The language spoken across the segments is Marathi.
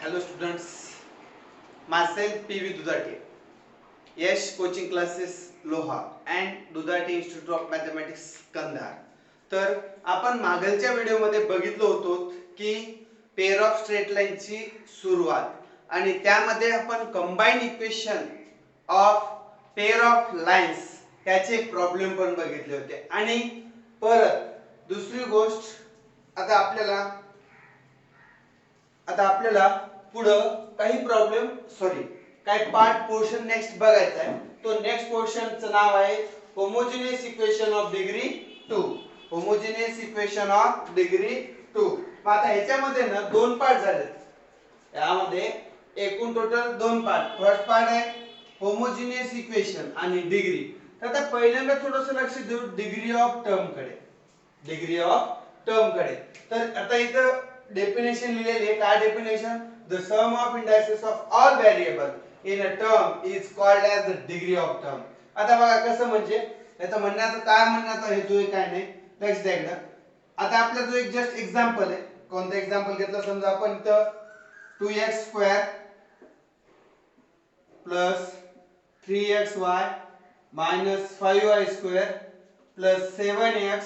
Hello students, myself PV Dudati, Yash Coaching Classes Loha and Dudati Institute of Mathematics Kandahar. तर आपण मागलच्या व्हिडिओमध्ये बघितलो होतो की पेअर ऑफ स्ट्रेट लाईनची सुरुवात आणि त्यामध्ये आपण combine equation of pair of lines याचे प्रॉब्लेम पण बघितले होते. आणि परत दुसरी गोष्ट आता आपल्याला पुढं काही प्रॉब्लेम काही पार्ट पोर्शन नेक्स्ट बघायचा आहे. तो नेक्स्ट पोर्शनचं नाव आहे homogeneous equation of degree 2. Homogeneous equation of degree 2. आता ह्याच्यामध्ये ना दोन पार्ट झाले. यामध्ये एकूण टोटल दोन पार्ट. फर्स्ट पार्ट आहे होमोजेनियस इक्वेशन आणि डिग्री. तर आता पहिल्यांदा थोडंसं लक्ष देऊ डिग्री ऑफ टर्म कडे. तर आता इथं डेफिनेशन लिहिलेली आहे. काय definition? The sum of indices of all variable in a term is called as the degree of term. आता बघा कसं म्हणजे याचा म्हणण्याचा हेतू आहे काय नाही. लक्ष द्या एकदा. आता आपला जो एक जस्ट एक्झाम्पल आहे. कोणतं एक्झाम्पल घेतलं? समजा आपण इथं 2x² plus 3xy minus 5y² plus 7x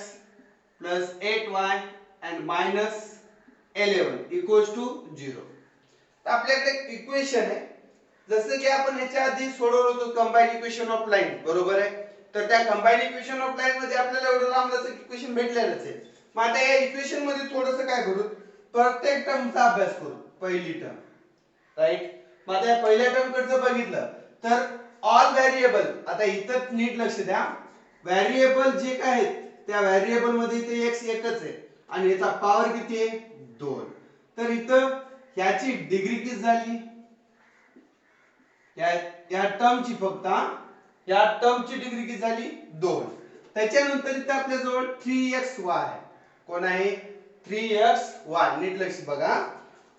plus 8y and minus 11 equals to 0. तर आपल्याकडे इक्वेशन आहे. जसं की आपण ह्याच्या आधी सोडवलं होतं कंबाईन इक्वेशन ऑफ लाईन, बरोबर आहे. तर त्या कंबाईन इक्वेशन ऑफ लाईन मध्ये आपल्याला एवढं लांबलंच इक्वेशन भेटलेलंच आहे. मग आता या इक्वेशन मध्ये थोडंसं काय करू, प्रत्येक टर्मचा अभ्यास करू. पहिली टर्म, राईट. मग आता या पहिल्या टर्म कडचं बघितलं तर ऑल व्हेरिएबल. आता इथं नीट लक्ष द्या. व्हेरिएबल जे काय आहेत त्या व्हेरिएबल मध्ये इथे x एकच आहे आणि याचा पॉवर किती आहे? 2. तर इथं याची डिग्री किती झाली? या टर्मची फक्त या टर्मची डिग्री किती झाली? 2. त्याच्यानंतर इथं आपल्या जवळ 3xy आहे. कोण आहे? 3xy. नीट लक्ष बघा.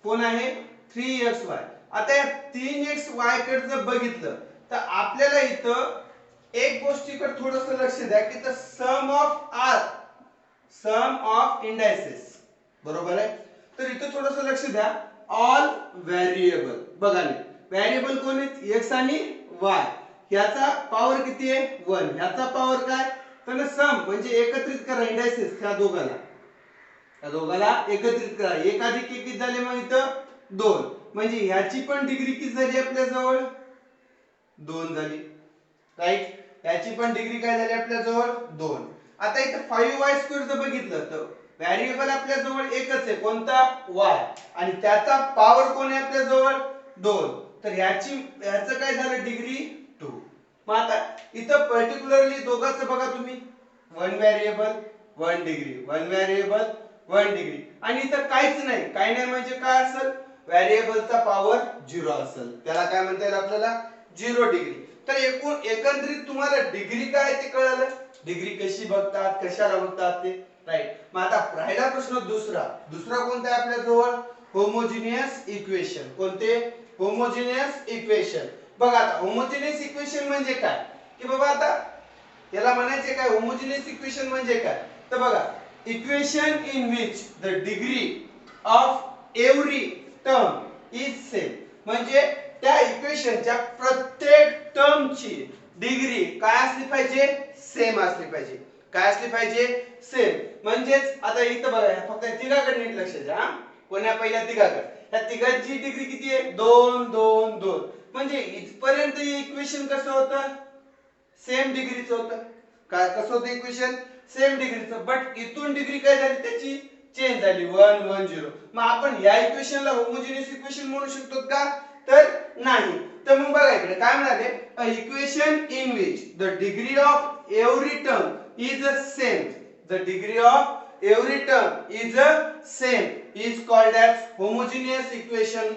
कोण आहे? 3xy. आता या 3xy कडे जर बघितलं तर आपल्याला इथं एक गोष्टीकडे थोडंसं लक्ष द्या की द सम ऑफ इंडायसेस, बरोबर आहे. तर इथं थोडंसं लक्ष द्या. ऑल व्हेरिएबल बघा ना, व्हेरिएबल कोण आहेत? x आणि y. याचा पॉवर किती आहे? 1. याचा पॉवर काय? तर सम म्हणजे एकत्रित करा इंडायसेस त्या दोघाला एकत्रित करा. एक अधिक एक किती झाले? मग इथं 2. म्हणजे ह्याची पण डिग्री किती झाली आपल्या जवळ? 2 झाली, राईट. याची पण डिग्री काय झाली आपल्या जवळ? 2. आता इथं 5y² जर बघितलं तर व्हेरिएबल आपल्या जवळ एकच आहे. कोणता? y. आणि त्याचा पॉवर कोण आहे आपल्या जवळ? 2. तर ह्याचं काय झालं? डिग्री 2. मग आता इथं पर्टिक्युलरली दोघांचं बघा तुम्ही. 1 व्हेरिएबल 1 डिग्री, 1 व्हेरिएबल 1 डिग्री. आणि इथं काहीच नाही. काही नाही म्हणजे काय असेल? व्हेरिएबलचा पॉवर 0 असेल. त्याला काय म्हणता येईल आपल्याला? 0 डिग्री. तर एकंदरीत तुम्हाला डिग्री काय ते कळलं. डिग्री कशी बघतात, कशाला बघतात ते, राईट. मग आता राहिला प्रश्न दुसरा कोणता आहे आपल्या जवळ? Homogeneous equation. कोणते? Homogeneous equation. बघा आता होमोजेनियस इक्वेशन म्हणजे काय की बाबा आता याला म्हणायचे काय? होमोजेनियस इक्वेशन म्हणजे काय? तर बघा, equation in which the degree of every term is same. म्हणजे त्या इक्वेशनच्या प्रत्येक टर्मची डिग्री काय असली पाहिजे? सेम असली पाहिजे. काय असली पाहिजे? सेम. म्हणजेच आता इथं बघा फक्त तिघाकडे नीट लक्ष द्या. कोण्या? पहिल्या तिघाकडे. या तिघांची डिग्री किती आहे? 2 2 2. म्हणजे इथपर्यंत हे इक्वेशन कसं होतं? सेम डिग्रीचं होतं. काय कसं होतं इक्वेशन? सेम डिग्रीचं. बट इथून डिग्री काय झाली? त्याची चेंज झाली. 1 1 0. मग आपण या इक्वेशनला होमोजेनियस इक्वेशन म्हणू शकतो का? तर नाही. तर मग बघा इकडे काय म्हणाले? A equation in which the degree of every term is same. The degree of every term is same is called as homogeneous equation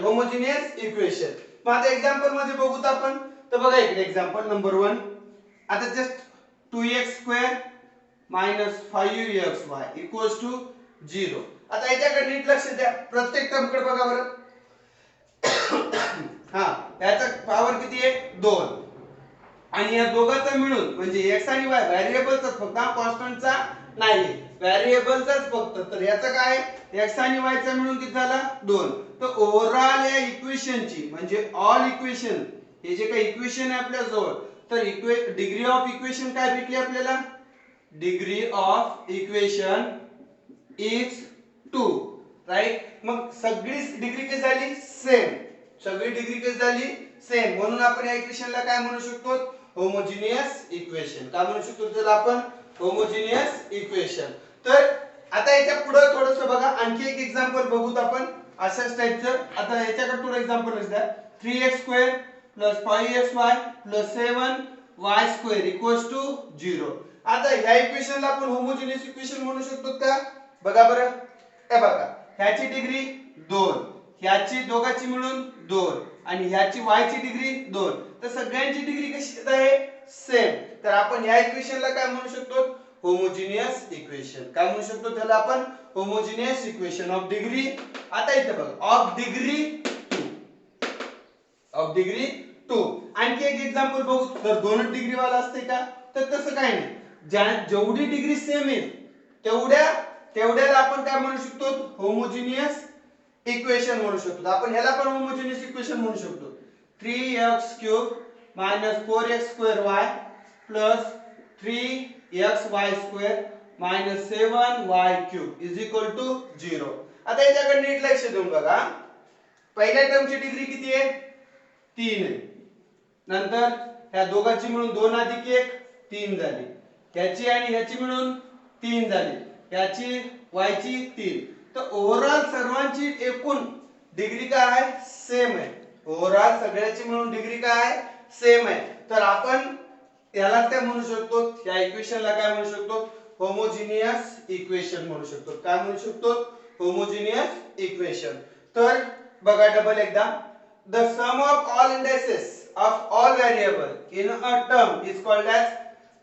homogeneous equation. मग आता एक्झाम्पल मध्ये बघूत आपण. तर बघा इकडे एक्झाम्पल नंबर 1. आता just 2x² minus 5xy equals to 0. आता याच्याकडे नीट लक्ष द्या. प्रत्येक टर्म कडे बघा बरं. हा, याचा पॉवर किती आहे? 2. आणि या दोघांचा मिळून म्हणजे x आणि y व्हेरिएबलचा फक्त कॉन्स्टंटचा नाही व्हेरिएबलचाच फक्त तर याचं काय x आणि y चा मिळून किती झाला 2 तर ओव्हरऑल या इक्वेशनची म्हणजे ऑल इक्वेशन हे जे काही इक्वेशन आहे आपल्या जवळ तर डिग्री ऑफ इक्वेशन काय भेटली आपल्याला degree of equation is 2 right मग सगळी डिग्री कशी झाली सेम सगळी डिग्री कशी झाली सेम म्हणून आपण या इक्वेशनला काय म्हणू शकतो होमोजिनियस इक्वेशन काय म्हणू शकतो त्याला आपण होमोजिनियस इक्वेशन तर आता याच्या पुढे थोडंसं बघा आणखी एक एक्झाम्पल बघूत आपण अशाच टाइपचं आता याच्याकडे थोडं एक्झाम्पल लक्ष द्या 3x² + 5xy + 7y² = 0 आता ह्या इक्वेशनला आपण होमोजिनियस इक्वेशन म्हणू शकतो का बघा बरं हे बघा ह्याची डिग्री 2 ह्याची दोघांची मिळून 2 आणि ह्याची y ची डिग्री 2 तर सगळ्यांची डिग्री कशी येत आहे सेम तर आपण ह्या इक्वेशनला काय म्हणू शकतो होमोजिनियस इक्वेशन काय म्हणू शकतो त्याला आपण होमोजिनियस इक्वेशन ऑफ डिग्री आता इथे बघा ऑफ डिग्री 2 आणखी एक एक्झाम्पल बघू तर 2 डिग्री वाला असते का तर तसं काही नाही जेवढी डिग्री सेम आहे तेवढ्याला आपण काय म्हणू शकतो होमोजिनियस इक्वेशन म्हणू शकतो आपण ह्याला पण होमोजिनियस इक्वेशन म्हणू शकतो 3x³ - 4x²y + 3xy² - 7y³ = 0 आता याच्याकडे नीट लक्ष देऊन बघा पहिल्या टर्मची डिग्री किती आहे 3 आहे नंतर ह्या दोघांची मिळून 2 + 1 3 झाली ह्याची आणि ह्याची मिळून 3 झाली ह्याची y ची 3 तर ओव्हरऑल सर्वांची एकूण डिग्री काय आहे सेम आहे ओव्हरऑल सगळ्याची मिळून डिग्री काय आहे सेम आहे तर आपण याला काय म्हणू शकतो या इक्वेशनला काय म्हणू शकतो होमोजिनियस इक्वेशन म्हणू शकतो काय म्हणू शकतो होमोजिनियस इक्वेशन तर बघा डबल एकदा the sum of all indices of all variable in a term is called as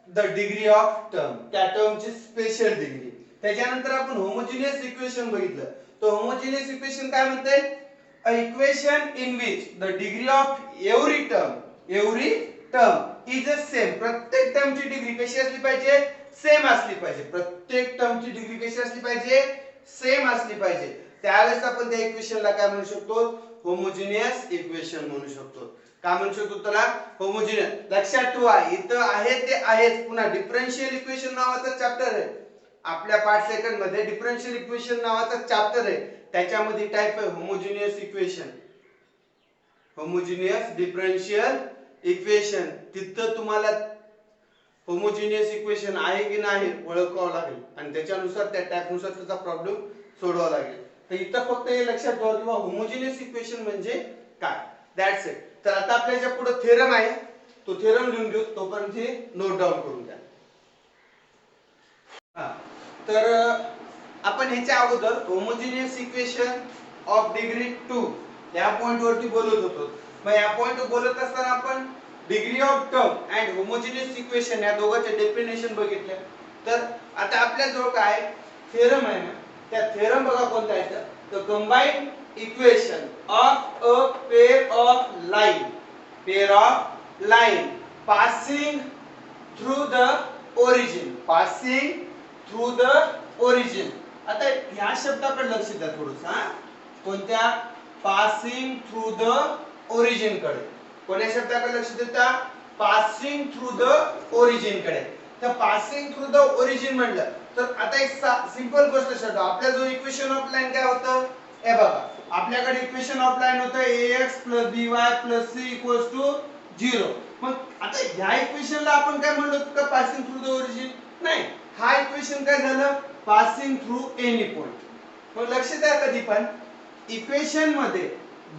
the degree of term त्या टर्मची स्पेशल डिग्री त्याच्यानंतर आपण होमोजिनियस इक्वेशन बघितलं तर होमोजिनियस इक्वेशन काय म्हणते अ equation in which the degree of every term is a same प्रत्येक टर्मची डिग्री कशी असली पाहिजे सेम असली पाहिजे प्रत्येक टर्मची डिग्री कशी असली पाहिजे सेम असली पाहिजे त्यावेळेस आपण त्या इक्वेशनला काय म्हणू शकतो होमोजिनियस इक्वेशन म्हणू शकतो काय म्हणू शकतो त्याला होमोजिनियस लक्षात ठेवा इथं आहे ते आहेच पुन्हा डिफरन्शियल इक्वेशन नावाचा चॅप्टर आहे आपल्या पार्ट सेकंड मध्ये डिफरन्शियल इक्वेशन नावाचा चॅप्टर आहे त्याच्यामध्ये टाइप आहे homogeneous equation homogeneous differential equation तिथं तुम्हाला होमोजिनियस इक्वेशन आहे की नाही ओळखावं लागेल आणि त्याच्यानुसार त्या टाइप नुसार त्याचा प्रॉब्लेम सोडवावा लागेल तर इथं फक्त हे लक्षात ठेवा की होमोजिनियस इक्वेशन म्हणजे काय दॅट्स इट तर आता आपल्या पुढे थेरम आहे तो थेरम लिहून घेऊ तोपर्यंत हे नोट डाऊन करून घ्या तर आपण ह्याच्या अगोदर होमोजिनियस इक्वेशन ऑफ डिग्री 2 या पॉइंट वरती बोलत होतो मग या पॉइंट वर बोलत असताना आपण degree of term and homogeneous equation या दोघांचे डेफिनेशन बघितले तर आता आपल्या जवळ काय थेरम आहे ना त्या थेरम बघा कोणता आहे तर combined equation of a pair of line passing through the origin आता ह्या शब्दाकडे लक्ष द्या थोडंसं कोणत्या पासिंग थ्रू द ओरिजिन कडे कोणत्या शब्दाकडे लक्ष देता पासिंग थ्रू द ओरिजिन कडे तर पासिंग थ्रू द ओरिजिन म्हटलं तर आता एक सिंपल गोष्ट शब्द आपल्या जो इक्वेशन ऑफ लाईन काय होतं हे बघा आपल्याकडे इक्वेशन ऑफ लाईन होतं ax + by + c = 0 मग आता ह्या इक्वेशनला आपण काय म्हणलो का पासिंग थ्रू द ओरिजिन नाही हा इक्वेशन काय झालं पासिंग थ्रू एनी पॉइंट मग लक्ष द्या कधी पण इक्वेशन मध्ये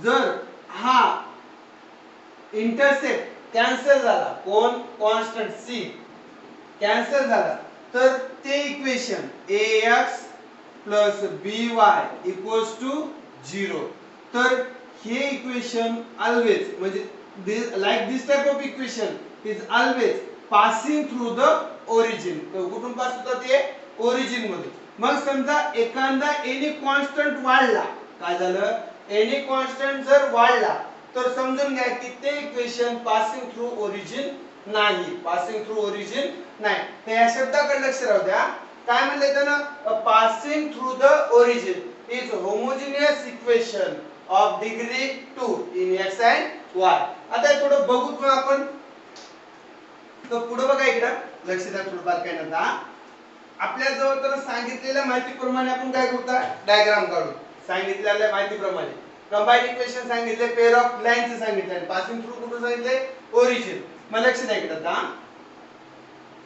जर हा इंटरसेप्ट कॅन्सल झाला कोण कॉन्स्टंट c कॅन्सल झाला तर ते इक्वेशन ax + by = 0 तर हे इक्वेशन ऑलवेज म्हणजे this type of equation is always passing through the origin कुठून पास होतात ते ओरिजिन मध्ये मग समजा एखादा एनी कॉन्स्टंट वाढला काय झालं एनी कॉन्स्टंट जर वाढला तर समजून घ्या की ते इक्वेशन पासिंग थ्रू ओरिजिन नाही, पासिंग थ्रू ओरिजिन नाही. तर या शब्दाकडे लक्ष राहू द्या. काय म्हणले त्यानं, passing through the origin is homogeneous equation of degree 2 in x and y. आता हे थोडं बघू मग आपण. तर पुढे बघा इकडं लक्ष द्या थोडंफार काय नव्हता. आपल्या जवळ तर सांगितलेल्या माहितीप्रमाणे आपण काय करूता, डायग्राम काढू. सांगितलेल्या माहितीप्रमाणे कंबाईन इक्वेशन सांगितले, पेअर ऑफ लाईनचे सांगितले आणि पासिंग थ्रू कुठे सांगितले, ओरिजिन. मग लक्ष द्या इकडं आता.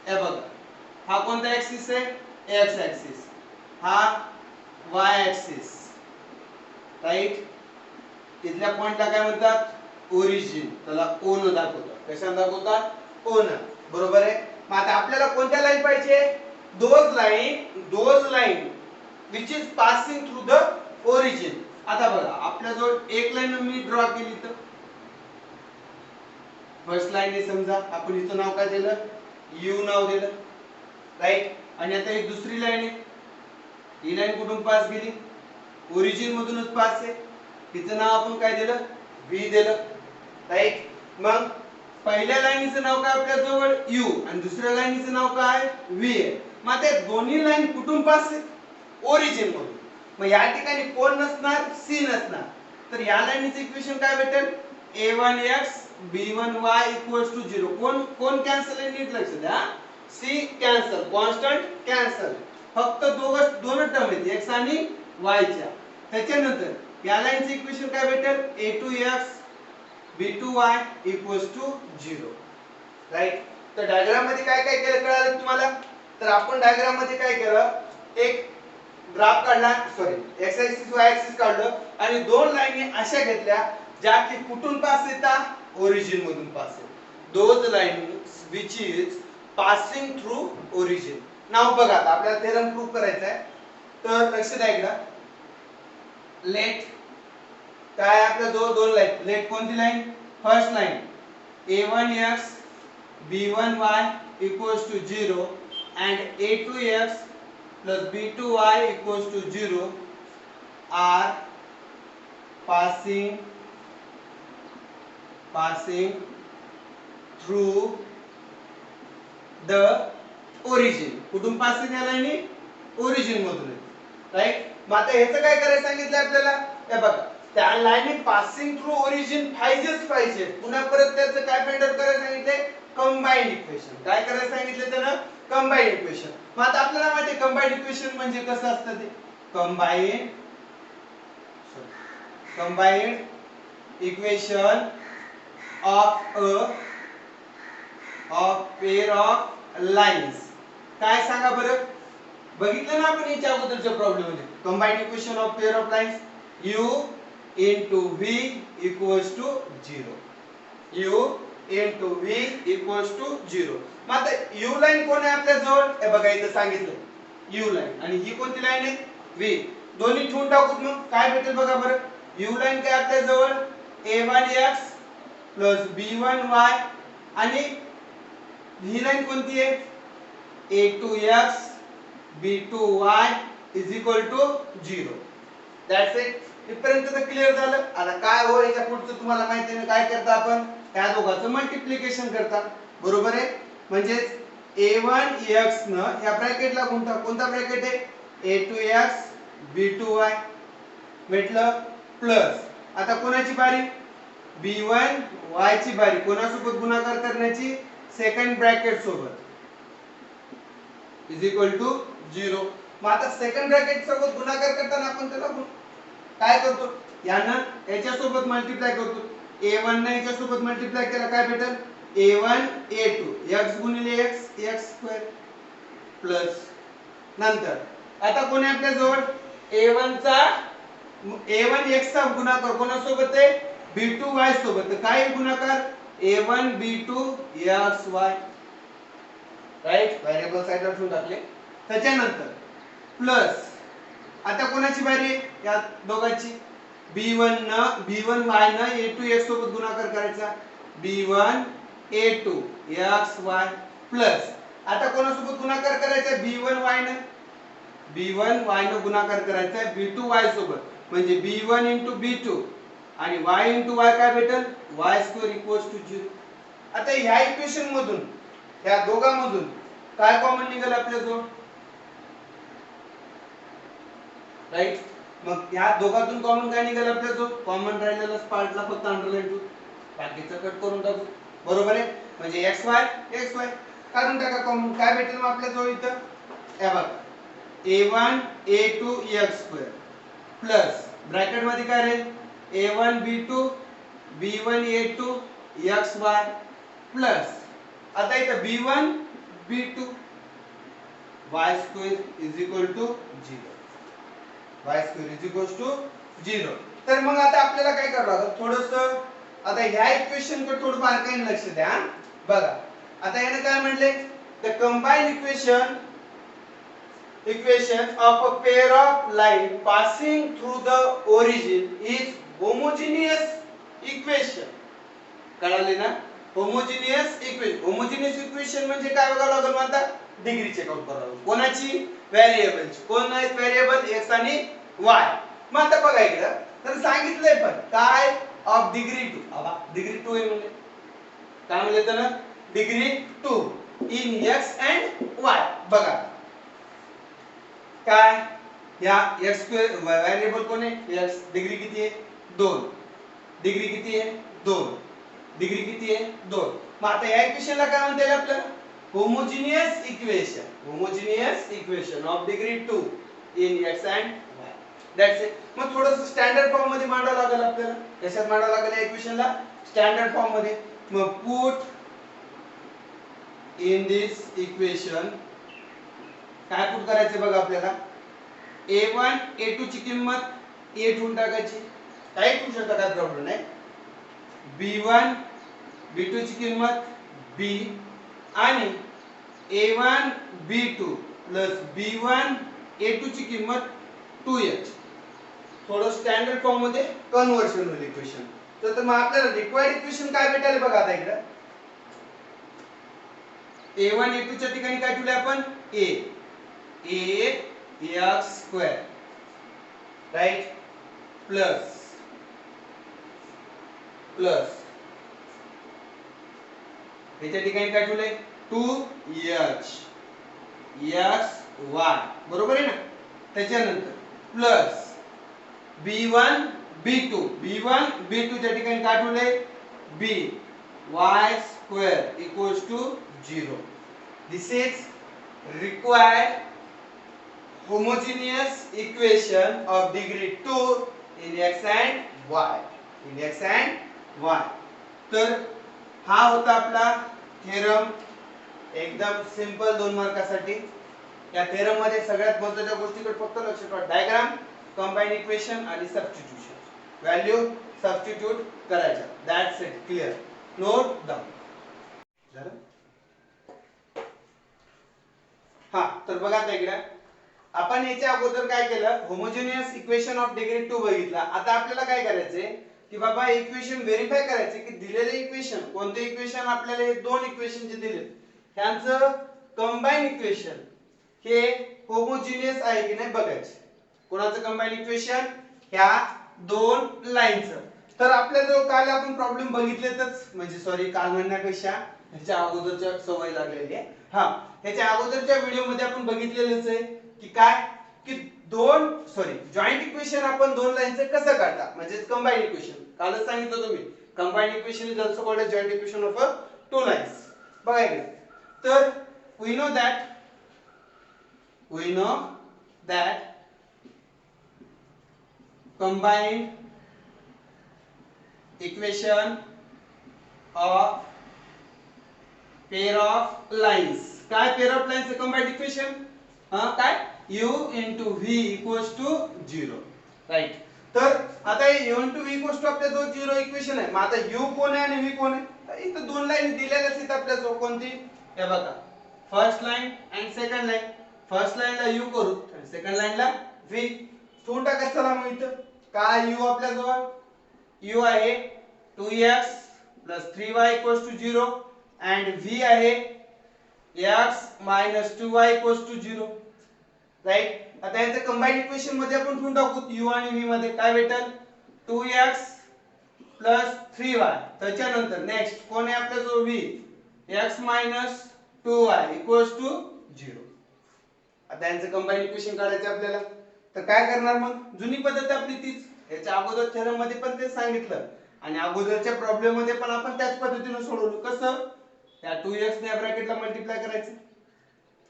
हे बघा, हा कोणता ऍक्सिस आहे, एक्स ऍक्सिस, हा वाय ऍक्सिस, राईट. इथल्या पॉइंटला काय म्हणतात, ओरिजिन. त्याला ओ न दाखवतात. कशाने दाखवतात, ओ न. बरोबर आहे. मग आता आपल्याला कोणत्या लाईन पाहिजे, those line which is passing through the origin. आता बघा आपल्याजवळ एक लाईन मी ड्रॉ केली. तर फर्स्ट लाईन आहे समजा, आपण हिचं नाव काय दिलं, यू नाव दिलं, राईट. आणि आता एक दुसरी लाईन आहे. ही लाईन कुठून पास गेली, ओरिजिन मधूनच पास आहे. तिचं नाव आपण काय दिलं, व्ही दिलं, राईट. मग पहिल्या लाईनीचं नाव काय आपल्या जवळ, यू, आणि दुसऱ्या लाईनीचं नाव काय, व्ही आहे. मग ते दोन्ही लाईन कुठून पास आहेत, ओरिजिन मधून. मग या ठिकाणी कोण नसणार, सी नसणार. तर या लाईनीचं इक्वेशन काय भेटेल, a1x b1y = 0. कोण कोण कॅन्सल आहे, नीट लक्ष द्या. C cancel, constant cancel. फक्त दोन टर्म आहेत, x आणि y च्या. त्याच्यानंतर या लाईनचं इक्वेशन काय भेटेल, a2x b2y = 0, राईट. तर डायग्राम मध्ये काय काय केलं कळालं तुम्हाला. तर आपण डायग्राम मध्ये काय केलं, एक ग्राफ काढला, sorry x axis Y axis काढलं आणि दोन लाईनी अशा घेतल्या ज्या की कुठून पास येतात, ओरिजिन मधून पास येतात. Those lines which is passing through origin. नाव बघा, आपल्याला थेरम प्रूव्ह करायचा आहे. तर लक्ष द्या इकडं. लेट काय आपल्या दोन लाईन, लेट कोणती line, first line a1x b1y = 0 and a2x plus b2y = 0 are passing through the origin. कुठून पास आहेत या लाईनी, ओरिजिन मधून, राईट. मग आता ह्याचं काय करायचं सांगितलं आपल्याला, हे बघा त्या लाईनी पासिंग थ्रू ओरिजिन पाहिजे. पुन्हा परत त्याचं काय फाइंड आउट करायला सांगितले, कंबाईंड इक्वेशन. काय करायला सांगितलं त्यानं, कंबाईंड इक्वेशन. मग आता आपल्याला माहिती आहे कंबाईंड इक्वेशन म्हणजे कसं असतं ते, combined equation of pair of lines. काय सांगा बरं, बघितलं ना आपण याच्या अगोदरच्या प्रॉब्लेम मध्ये, combined equation of pair of lines u into v = 0. u into v = 0. मग आता u लाईन कोण आहे आपल्या जवळ, हे बघा इथं सांगितलं u लाईन, आणि ही कोणती लाईन आहे, v. दोन्ही ठेवून टाकूत, मग काय भेटेल बघा बरं. u लाईन काय आपल्या जवळ a1x plus b1y, आणि ही लाईन कोणती आहे, a2x b2y = 0. That's it. इथपर्यंत तर क्लिअर झालं. आता काय हो याच्या पुढचं तुम्हाला माहिती आहे, काय करता आपण, त्या दोघांचं मल्टिप्लिकेशन करता, बरोबर आहे. म्हणजे a1x न या ब्रॅकेटला कोणता ब्रॅकेट आहे, a2x b2y भेटलं, प्लस आता कोणाची बारी, b1y ची बारी. कोणासोबत गुणाकार करण्याची, सेकंड ब्रॅकेट सोबत = 0. मग आता सेकंड ब्रॅकेट सोबत गुणाकार करताना आपण त्याला काय करतो, यानं याच्या सोबत मल्टिप्लाय करतो. a1 ने याच्या सोबत मल्टिप्लाय केला काय भेटेल, a1 a2 x गुणिले x x² प्लस नंतर आता कोणी आपल्या जवळ a1 x चा गुणाकार कोणासोबत आहे, b2y सोबत. तर काय गुणाकार, a1 b2 xy, right. Variable साइडला ठेवून टाकले. त्याच्यानंतर प्लस आता कोणाची बारी आहे, या दोघांची, b1y न a2x सोबत गुणाकार करायचा, b1 a2 xy प्लस आता कोणासोबत गुणाकार करायचा, b1y न गुणाकार करायचा b2y सोबत, म्हणजे b1 * b2 आणि y * y काय भेटेल, y² = 0. आता ह्या इक्वेशन मधून ह्या दोघांमधून काय कॉमन निघेल आपल्याजवळ, राईट. मग ह्या दोघातून कॉमन काय निघालं आपल्याजवळ, कॉमन राहिलेला पार्टला फक्त अंडरलाईन करू, बाकीचं कट करून टाकू. बरोबर आहे. म्हणजे एक्स वाय काढून टाका कॉमन. काय भेटेल मग आपल्याजवळ इथं, हे बघा a1 a2 x² plus bracket मध्ये काय राहील a1 b2 b1 a2 xy plus आता इथं b1 b2 y² is equal to 0, y² is equal to 0. तर मग आता आपल्याला काय करावं लागेल, थोडंसं आता ह्या इक्वेशन कडे थोडं बारकाईने लक्ष द्या. बघा आता याने काय म्हटले, the combined equation of a pair of line passing through the origin is homogeneous equation. कळाले ना, homogeneous equation म्हणजे काय बघावं लागेल, आता डिग्री चेक आउट करावं लागेल. कोणाची, व्हेरिएबलची. कोण आहेत व्हेरिएबल, x आणि y. मग आता बघा इकडं तर सांगितलंय पण काय, ऑफ डिग्री 2. आबा डिग्री 2 आहे म्हणजे काय म्हणले तर degree 2 in x and y. बघा काय, या x² व्हेरिएबल कोण आहे, x. डिग्री किती आहे 2, डिग्री किती आहे 2, डिग्री किती आहे 2. मग आता या इक्वेशनला काय म्हणता येईल आपल्याला, homogeneous equation of degree 2 in x and y. That's it. मग थोडंसं स्टँडर्ड फॉर्म मध्ये मांडावं लागेल आपल्याला. कशात मांडावं लागेल या इक्वेशनला, स्टँडर्ड फॉर्म मध्ये. मग पुट इन दिस इक्वेशन काय पुट करायचं बघा आपल्याला, a1 a2 ची किंमत a ठेवून टाकायची, काही ठेवू शकता, काय प्रॉब्लेम नाही. b1 b2 ची किंमत b आणि a1 b2 plus b1 a2 ची किंमत 2h. थोडं स्टँडर्ड फॉर्म मध्ये कन्वर्शन होईल इक्वेशन. तर मग आपल्याला रिक्वायर्ड इक्वेशन काय भेटेल बघा. आता इकडे a1 a2 च्या ठिकाणी काय ठेवले आपण, a x² राइट प्लस याच्या ठिकाणी काय ठेवले 2h xy. बरोबर आहे ना. त्याच्यानंतर प्लस b1 b2 च्या ठिकाणी काय ठेवले b y² equals to 0. This is required homogeneous equation of degree 2 in x and y. तर हा होता आपला थेरम, एकदम सिंपल 2 मार्कासाठी. या थेरम मध्ये सगळ्यात महत्त्वाच्या गोष्टीकडे फक्त लक्ष ठेवा, डायग्राम, कंबाइंड इक्वेशन आणि सबस्टिट्यूशन. व्हॅल्यू सबस्टिट्यूट करायच्या. That's it. Clear. Note down झालं. हा तर बघा आता इकडे आपण याच्या अगोदर काय केलं, होमोजेनियस इक्वेशन ऑफ डिग्री 2 बघितला. आता आपल्याला काय करायचंय की बाबा इक्वेशन व्हेरीफाय करायचे की दिलेले इक्वेशन, कोणते इक्वेशन, आपल्याला हे दोन इक्वेशन जे दिले त्यांचं कंबाइंड इक्वेशन हे होमोजेनियस आहे की नाही बघायचे. कोणाचं कंबाइंड इक्वेशन, ह्या दोन लाईनचं. तर आपल्याजवळ काल आपण प्रॉब्लेम बघितलेतच, म्हणजे सॉरी काल म्हणण्यापेक्षा ह्याच्या अगोदरच्या सवय लागलेली आहे. हा ह्याच्या अगोदरच्या व्हिडिओ मध्ये आपण बघितलेलंच आहे की काय, की जॉइंट इक्वेशन आपण दोन लाईनचे कसं काढता, म्हणजे कंबाइंड इक्वेशन. कालच सांगितलं तुम्ही, combined equation is also called as joint equation of a two lines. बघा इकडे. तर we know that combined equation of pair of lines. काय pair of lines combined equation, काय u into v equals to 0. Right. तर आता हे u into v equals to आपल्या जो 0 इक्वेशन आहे. मग आता u कोण आहे आणि v कोण आहे, तर इथं दोन लाईन दिलेल्याच आहेत आपल्या जो. कोणती, हे बघा first line and second line. First लाईनला u करू आणि सेकंड लाईनला v ठेवून टाका. चला मग इथं काय u आपल्या जवळ u आहे 2x 3y 0 and v आहे x 2y 0. राइट. आता याचं कंबाइंड इक्वेशन मध्ये आपण ठेवून टाकू u आणि v मध्ये. काय भेटेल 2x प्लस 3y. त्याच्यानंतर नेक्स्ट कोण आहे आपल्याजवळ v, x minus 2y equals to 0. आता यांचं कंबाईन इक्वेशन काढायचं आपल्याला. तर काय करणार मग? जुनी पद्धत आपली तीच. याच्या अगोदर थेरम मध्ये पण तेच सांगितलं आणि अगोदरच्या प्रॉब्लेम मध्ये पण आपण त्याच पद्धतीने सोडवलं. कसं? या 2x ने ब्रॅकेटला मल्टिप्लाय करायचं.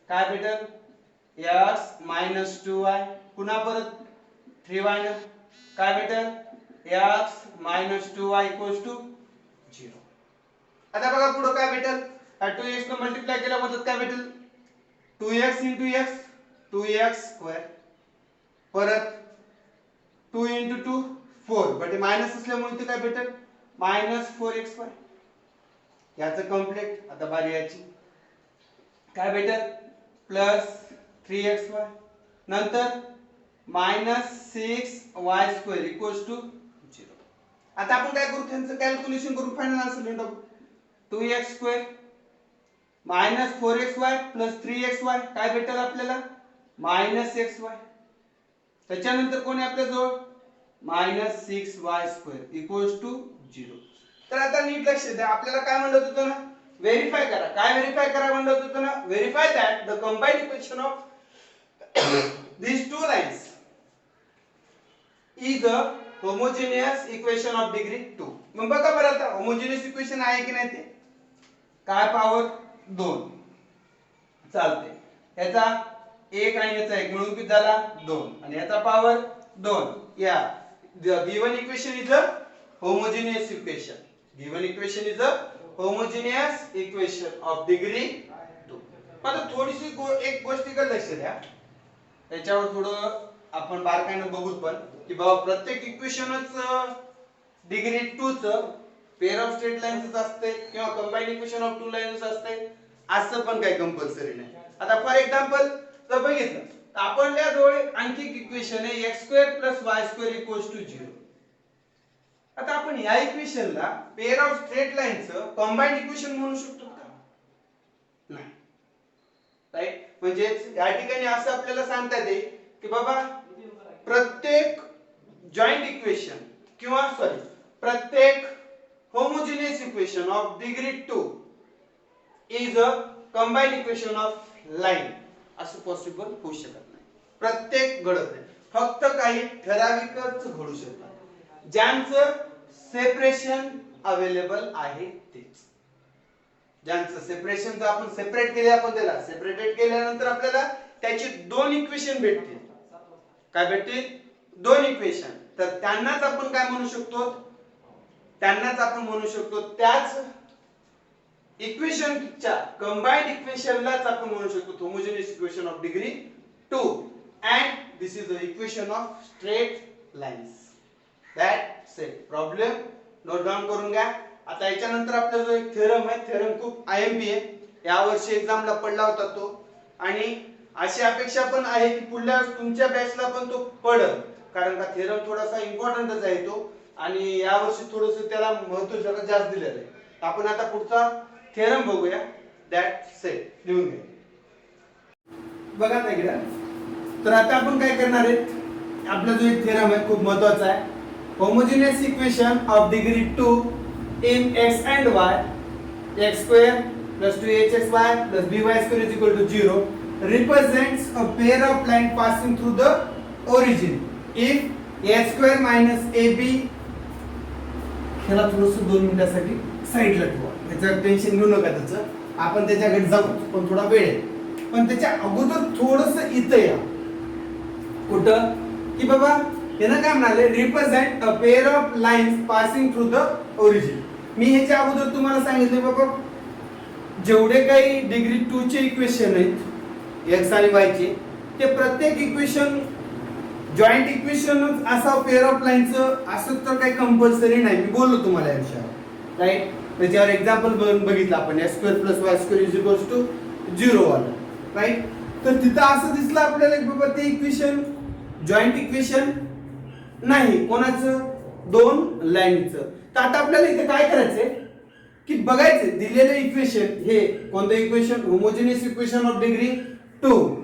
काय भेटेल? x minus 2y. पुन्हा परत 3y ने काय भेटेल? x minus 2y equals to 0. आता बघा पुढे काय भेटेल? 2x ने मल्टिप्लाय केल्यावर काय भेटेल? 2x into x 2x square, परत 2 into 2 4, बट हे मायनस असल्यामुळे ते काय भेटेल? Minus 4xy. याचं कंप्लीट. आता बारी याची काय भेटेल? प्लस 3xy, नंतर minus 6y square equals to 0. आता आपण काय करू? त्यांचं कॅल्क्युलेशन करून फायनल आन्सर लिहून टाकू. 2x square minus 4xy plus 3xy काय भेटेल आपल्याला? Minus xy. त्याच्यानंतर कोण आहे आपल्या जवळ? Minus 6y square equals to 0. तर आता नीट लक्ष द्या. आपल्याला काय म्हणत होतं ना? व्हेरीफाय करा. काय व्हेरीफाय करा म्हणत होतं ना? Verify that the combined equation of these two lines is a homogeneous equation of degree 2. मग बघा बरं आता होमोजेनियस इक्वेशन आहे की नाही ते. काय पॉवर 2 चालते. याचा 1 आणि याचा 1 मिळून किती झाला? 2 आणि याचा पॉवर 2. या given equation is a homogeneous equation. Given equation is a homogeneous equation of degree 2. आता थोडीशी एक गोष्ट इकडे लक्ष द्या. त्याच्यावर थोडं आपण बारकाईने बघू पण की बाबा प्रत्येक इक्वेशनच डिग्री 2 च पेअर ऑफ स्ट्रेट लाईन्स असते किंवा combined equation of two lines असते असं पण काही कंपल्सरी नाही. आता फॉर एक्झाम्पल जर बघितलं तर आपल्या जवळ आणखी एक इक्वेशन आहे x² + y² 0. आता आपण या इक्वेशनला पेअर ऑफ स्ट्रेट लाईनचं कंबाइंड इक्वेशन म्हणू शकतो का? नाही. राईट. म्हणजे या ठिकाणी असं आपल्याला सांगता येते की बाबा प्रत्येक जॉइंट इक्वेशन किंवा सॉरी प्रत्येक homogeneous equation of degree 2 is a combined equation of line. असं पॉसिबल होऊ शकत नाही. प्रत्येक घडत नाही. फक्त काही ठराविकच घडू शकतात ज्यांचं सेपरेशन अवेलेबल आहे तेच. ज्यांचं सेपरेशन जर आपण सेपरेट केले आपण त्याला सेपरेटेड केल्यानंतर आपल्याला त्याची 2 इक्वेशन भेटतील. काय भेटतील? 2 इक्वेशन. तर त्यांनाच आपण काय म्हणू शकतो? त्यांनाच आपण म्हणू शकतो त्याच इक्वेशनच्या कंबाइंड इक्वेशनलाच आपण म्हणू शकतो homogeneous equation of degree 2 and this is the equation of straight lines. That's it. Problem note down करून घ्या. आता याच्यानंतर आपला जो एक थेरम आहे, थेरम खूप आयएमपी आहे. या वर्षी एक्झामला पडला होता तो आणि अशी अपेक्षा पण आहे की पुढल्या तुमच्या बॅचला पण तो पडेल, कारण का थेरम थोडासा इम्पॉर्टंटच आहे तो आणि या वर्षी थोडंसं त्याला महत्त्व जरा जास्त दिलेलं आहे. आपण आता पुढचा थेरम बघूया. That's it. लिहून घ्या. बघा ना इकडे. तर आता आपण काय करणार आहे? आपला जो एक थेरम आहे खूप महत्त्वाचा आहे. Homogeneous equation of degree 2 in x and y, x² + 2hxy + by² = 0 represents a pair of line passing through the origin if a² - ab. ह्याला थोडंसं 2 मिनिटासाठी साईडला ठेवा. याचं टेन्शन घेऊ नका त्याचं. आपण त्याच्याकडे जाऊ पण थोडा वेळ आहे. पण त्याच्या अगोदर थोडंसं इथं या. कुठं? की बाबा यानं काय म्हणाले? Represent a pair of lines passing through the origin. मी ह्याच्या अगोदर तुम्हाला सांगितले बाबा जेवढे काही डिग्री 2 चे इक्वेशन आहेत x आणि y चे ते प्रत्येक इक्वेशन जॉइंट इक्वेशन असा पेअर ऑफ लाईनचं असं तर काही कंपल्सरी नाही. मी बोललो तुम्हाला या विषयावर. राईट. त्याच्यावर एक्झाम्पल बघितलं आपण x² + y² = 0 वाला. राईट. तर तिथं असं दिसलं आपल्याला की बाबा ते इक्वेशन जॉइंट इक्वेशन नाही कोणाचं? 2 लाईनचं. तर आता आपल्याला इथे काय करायचंय की बघायचं दिलेले इक्वेशन हे कोणतं equation? Homogeneous equation of degree 2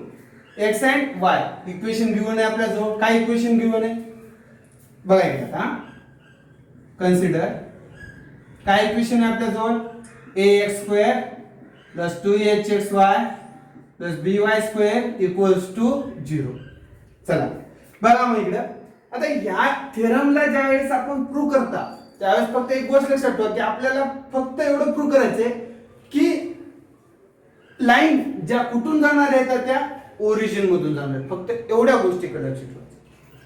x and y equation given आहे आपल्या जवळ. काय इक्वेशन गिवन आहे बघायचं आता. कन्सिडर काय इक्वेशन आहे आपल्याजवळ ax² plus 2hxy plus by² equals to 0. चला बघा मग इकडे आता या थेरमला ज्यावेळेस आपण प्रूव्ह करता त्यावेळेस फक्त एक गोष्ट लक्षात ठेवा की आपल्याला फक्त एवढं प्रूव्ह करायचंय की लाईन ज्या कुठून जाणार आहेत त्या ओरिजिन मधून जाणार आहेत. फक्त एवढ्या गोष्टीकडे लक्ष ठेवायचं.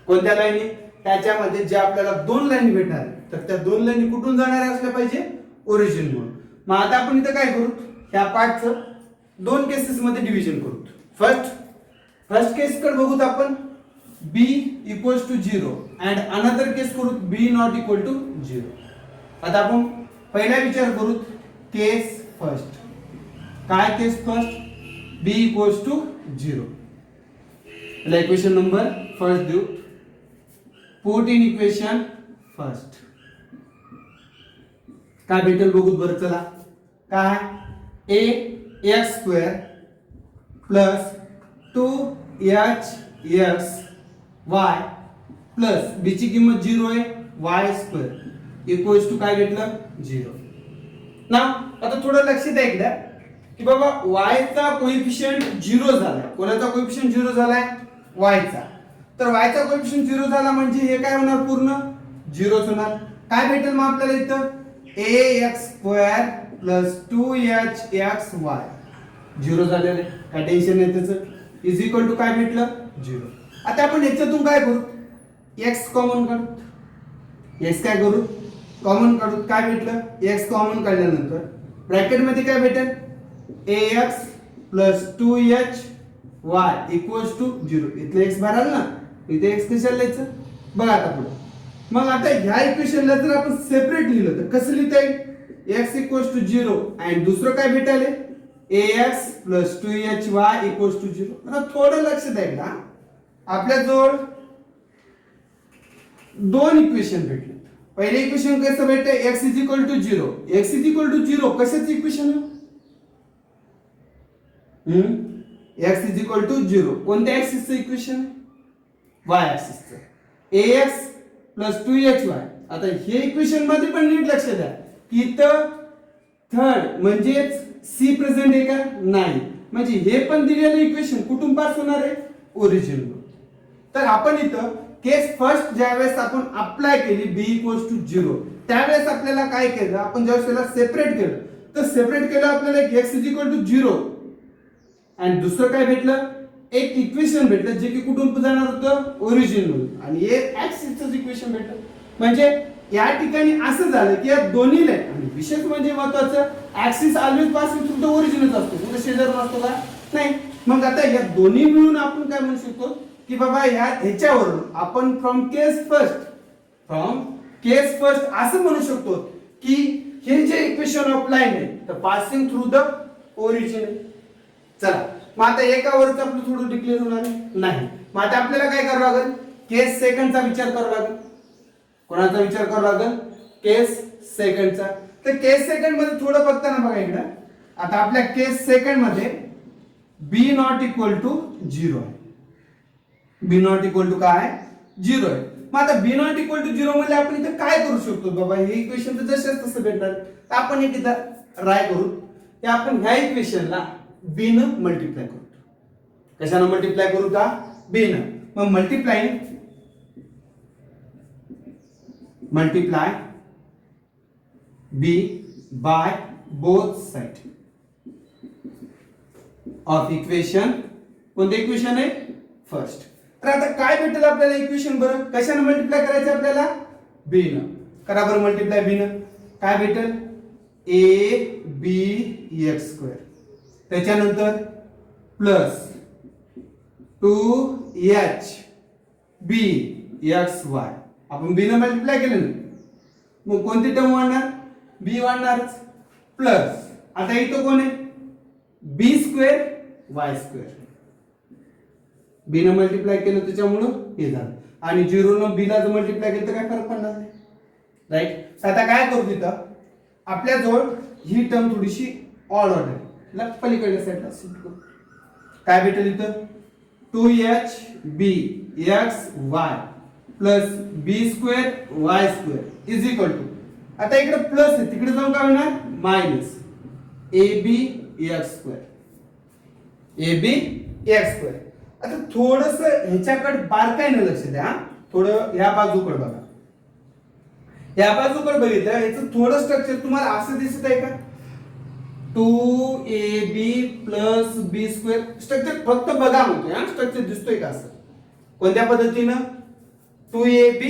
कोणत्या लाईनी त्याच्यामध्ये ज्या आपल्याला दोन लाईन भेटणार आहेत तर त्या दोन लाईनी कुठून जाणार असल्या पाहिजे ओरिजिन म्हणून. मग आता आपण इथं काय करू ह्या पार्टचं दोन केसेस मध्ये डिव्हिजन करू. फर्स्ट केस कडे बघूत आपण b equals to 0 and another case करू b नॉट इक्वल टू 0. आता आपण पहिला विचार करू केस फर्स्ट. काय case first b equals to 0. Equation number first देऊ. पुट इन इक्वेशन फर्स्ट काय भेटेल बघूत बरं. चला काय ax² plus 2hxy plus b ची किंमत 0 आहे y² इक्वल्स टू काय भेटलं 0. ना आता थोडं लक्ष द्या एकदा की बाबा y चा कोएफिशिएंट 0 झालाय. कोणाचा कोएफिशिएंट 0 झालाय y चा. तर y चा कोएफिशिएंट 0 झाला म्हणजे हे काय होणार पूर्ण 0च होणार. काय भेटेल मग आपल्याला इथं ax² प्लस 2hxy 0 झालेलं आहे. काय टेन्शन नाही त्याचं. इज इक्वल टू काय भेटलं 0. आता आपण याच्यातून काय करू x कॉमन काढू. x काय करू कॉमन काढू. काय भेटलं x कॉमन काढल्यानंतर ब्रॅकेट मध्ये काय भेटेल ax plus 2hy equals to 0. इथलं x बाहेर आलं ना इथे x कशाला लिहायचं बघा आता पुढे. मग आता ह्या इक्वेशनला जर आपण सेपरेट लिहिलं तर कसं लिहिता येईल x इक्वल्स टू 0 आणि दुसरं काय भेटायले ax plus 2hy equals to 0. आता थोडं लक्ष द्या एकदा आपल्या जवळ दोन इक्वेशन भेटले. पहिले इक्वेशन कसं भेटते x is equal to 0. x is equal to 0 कशाचं equation x is equal to 0 कोणत्या ऍक्सिसचं इक्वेशन y ऍक्सिसचं ax प्लस 2hy. आता हे इक्वेशन मध्ये पण नीट लक्ष द्या की इथं थर्ड म्हणजेच c प्रेझेंट आहे का नाही. म्हणजे हे पण दिलेलं इक्वेशन कुठून पास होणार आहे ओरिजिन. तर आपण इथं केस फर्स्ट ज्यावेळेस आपण अप्लाय केली b इक्वल्स टू 0 त्यावेळेस आपल्याला काय केलं आपण ज्यावेळेस त्याला सेपरेट केलं तर सेपरेट केलं आपल्याला x इज इक्वल टू 0 आणि दुसरं काय भेटलं एक इक्वेशन भेटलं जे की कुठून जाणार होतं ओरिजिन मधून आणि हे ऍक्सिसचं इक्वेशन भेटलं. म्हणजे या ठिकाणी असं झालं की या दोन्ही लाईन आणि विशेष म्हणजे महत्त्वाचं axis always passing through the ओरिजिनच असतो. कुठे शेजार नसतो का नाही. मग आता या दोन्ही मिळून आपण काय म्हणू शकतो की बाबा ह्याच्यावरून आपण फ्रॉम केस फर्स्ट असं म्हणू शकतो की हे जे इक्वेशन ऑफ लाईन आहे तर पासिंग थ्रू द ओरिजिन. चला मग आता एकावरच आपलं थोडं डिक्लेअर होणार नाही. मग आता आपल्याला काय करावं लागेल केस सेकंडचा विचार करावा लागेल. कोणाचा विचार करावा लागेल केस सेकंडचा. तर केस सेकंड मध्ये थोडं बघताना बघा इकडं आता आपल्या केस सेकंड मध्ये b नॉट इक्वल टू 0 आहे. b नॉट इक्वल टू काय 0 आहे. मग आता b नॉट इक्वल टू 0 मध्ये आपण इथे काय करू शकतो बाबा हे इक्वेशन तर जसंच तसं भेटणार. तर आपण एक इथं ट्राय करू की आपण ह्या इक्वेशनला b न मल्टिप्लाय करू. कशाने मल्टिप्लाय करू का b न. मग multiply b by both side of equation. कोणते इक्वेशन आहे फर्स्ट. तर आता काय भेटेल आपल्याला इक्वेशन बरं कशाने मल्टिप्लाय करायचं आपल्याला b न. करा बरं मल्टिप्लाय b न. काय भेटेल abx² त्याच्यानंतर प्लस 2hbxy आपण b न मल्टिप्लाय केलं ना मग कोणती टर्म वाढणार b वाढणारच प्लस आता इथं कोण आहे b² y². b न मल्टिप्लाय केलं त्याच्यामुळं हे झालं आणि 0 न b ला जर मल्टिप्लाय केलं तर काय फरक पडणार नाही राईट. आता काय करू तिथं आपल्या जवळ ही टर्म थोडीशी ऑड ऑर्डर ला पलीकडल्या साईडला शिफ्ट करू. काय भेटेल इथं 2hbxy plus B square Y square is equal to, आता इकडे प्लस आहे तिकडे जाऊन काय होणार minus A B X square A B X square. आता थोडस ह्याच्याकडे बारकाईने लक्ष द्या, थोडं ह्या बाजूकडे बघा. या बाजूकडे बघितलं याचं थोडं स्ट्रक्चर तुम्हाला असं दिसत आहे का, 2ab plus B square structure फक्त बघा म्हणतोय हा, स्ट्रक्चर दिसतोय का असं कोणत्या पद्धतीनं 2ab